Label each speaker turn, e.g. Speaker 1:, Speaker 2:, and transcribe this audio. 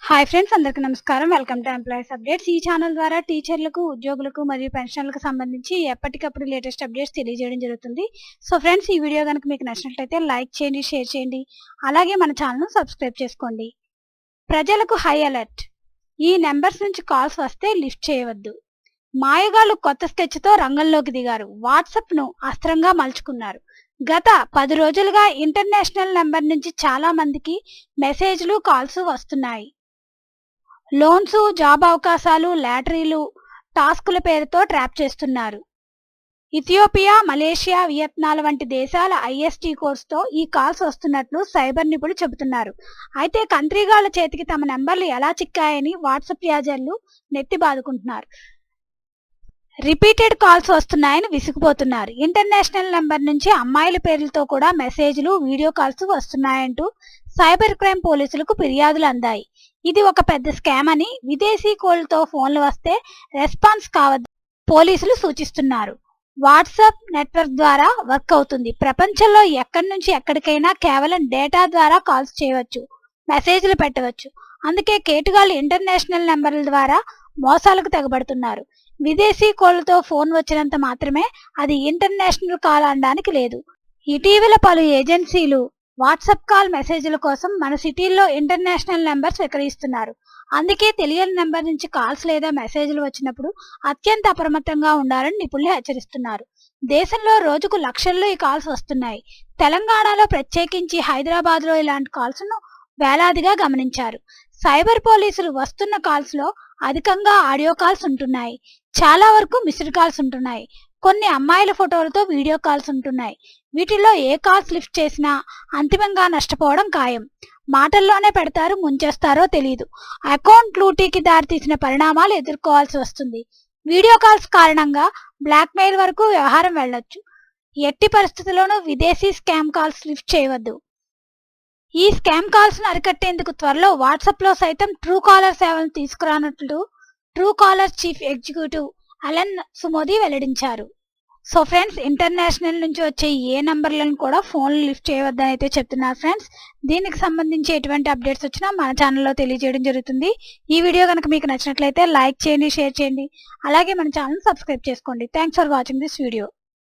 Speaker 1: Hi friends, అందరికీ నమస్కారం. Welcome to employees updates. ఈ ఛానల్ ద్వారా టీచర్లకు, ఉద్యోగులకు మరియు పెన్షన్లకు సంబంధించి ఎప్పటికప్పుడు లేటెస్ట్ అప్డేట్స్ తెలియజేయడం జరుగుతుంది. సో ఫ్రెండ్స్, ఈ వీడియో కనుక మీకు నచ్చినట్లయితే లైక్ చేయండి, షేర్ చేయండి. అలాగే మన ఛానల్ను సబ్స్క్రైబ్ చేసుకోండి. ప్రజలకు హై అలర్ట్. ఈ నెంబర్స్ నుంచి కాల్స్ వస్తే లిఫ్ట్ చేయవద్దు. మాయగాళ్లు కొత్త స్కెచ్తో రంగంలోకి దిగారు. వాట్సాప్ను అస్త్రంగా మలుచుకున్నారు. గత 10 రోజులుగా ఇంటర్నేషనల్ నెంబర్ నుంచి చాలా మందికి మెసేజ్లు, కాల్స్ వస్తున్నాయి. లోన్స్, జాబ్ అవకాశాలు, లాటరీలు, టాస్కుల పేరుతో ట్రాప్ చేస్తున్నారు. ఇథియోపియా, మలేషియా, వియత్నాం వంటి దేశాల ఐఎస్టీ కోడ్స్తో ఈ కాల్స్ వస్తున్నట్లు సైబర్ నిపుణులు చెబుతున్నారు. అయితే కంత్రీగాళ్ల చేతికి తమ నెంబర్లు ఎలా చిక్కాయని వాట్సాప్ యాజర్లు నెత్తి బాదుకుంటున్నారు. రిపీటెడ్ కాల్స్ వస్తున్నాయని విసిగిపోతున్నారు. ఇంటర్నేషనల్ నెంబర్ నుంచి అమ్మాయిల పేర్లతో కూడా మెసేజ్లు, వీడియో కాల్స్ వస్తున్నాయంటూ సైబర్ క్రైమ్ పోలీసులకు ఫిర్యాదులు అందాయి. ఇది ఒక పెద్ద స్కామ్ అని, విదేశీ కోడ్లతో ఫోన్లు వస్తే రెస్పాన్స్ కావద్దని పోలీసులు సూచిస్తున్నారు. వాట్సాప్ నెట్వర్క్ ద్వారా వర్క్ అవుతుంది. ప్రపంచంలో ఎక్కడి నుంచి ఎక్కడికైనా కేవలం డేటా ద్వారా కాల్స్ చేయవచ్చు, మెసేజ్లు పెట్టవచ్చు. అందుకే కేటుగాళ్లు ఇంటర్నేషనల్ నెంబర్ల ద్వారా మోసాలకు తెగబడుతున్నారు. విదేశీ కోడ్లతో ఫోన్ వచ్చినంత మాత్రమే అది ఇంటర్నేషనల్ కాల్ అనడానికి లేదు. ఇటీవల పలు ఏజెన్సీలు వాట్సాప్ కాల్ మెసేజ్ల కోసం మన సిటీల్లో ఇంటర్నేషనల్ నెంబర్స్ విక్రయిస్తున్నారు. అందుకే తెలియని నెంబర్ నుంచి కాల్స్ లేదా మెసేజ్లు వచ్చినప్పుడు అత్యంత అప్రమత్తంగా ఉండాలని నిపుణులు హెచ్చరిస్తున్నారు. దేశంలో రోజుకు లక్షల్లో ఈ కాల్స్ వస్తున్నాయి. తెలంగాణలో, ప్రత్యేకించి హైదరాబాద్లో ఇలాంటి కాల్స్ను వేలాదిగా గమనించారు. సైబర్ పోలీసులు వస్తున్న కాల్స్లో అధికంగా ఆడియో కాల్స్ ఉంటున్నాయి. చాలా వరకు మిస్డ్ కాల్స్ ఉంటున్నాయి. కొన్ని అమ్మాయిల ఫోటోలతో వీడియో కాల్స్ ఉంటున్నాయి. వీటిల్లో ఏ కాల్స్ లిఫ్ట్ చేసినా అంతిమంగా నష్టపోవడం ఖాయం. మాటల్లోనే పెడతారు, ముంచేస్తారో తెలియదు. అకౌంట్ లూటీకి దారితీసిన పరిణామాలు ఎదుర్కోవాల్సి వస్తుంది. వీడియో కాల్స్ కారణంగా బ్లాక్మెయిల్ వరకు వ్యవహారం వెళ్ళొచ్చు. ఎట్టి పరిస్థితుల్లోనూ విదేశీ స్కామ్ కాల్స్ లిఫ్ట్ చేయవద్దు. ఈ స్కామ్ కాల్స్ ను అరికట్టేందుకు త్వరలో వాట్సాప్ లో సైతం ట్రూ కాలర్ సేవలను తీసుకురానున్నట్లు Truecaller chief executive Alan సుమోది వెల్లడించారు. సో ఫ్రెండ్స్, ఇంటర్నేషనల్ నుంచి వచ్చే ఏ నంబర్లను కూడా ఫోన్లు లిఫ్ట్ చేయవద్దని అయితే చెప్తున్నారు ఫ్రెండ్స్. దీనికి సంబంధించి ఎటువంటి అప్డేట్స్ వచ్చినా మన ఛానల్లో తెలియజేయడం జరుగుతుంది. ఈ వీడియో కనుక మీకు నచ్చినట్లయితే లైక్ చేయండి, షేర్ చేయండి. అలాగే మన ఛానల్ సబ్స్క్రైబ్ చేసుకోండి. Thanks for watching this video.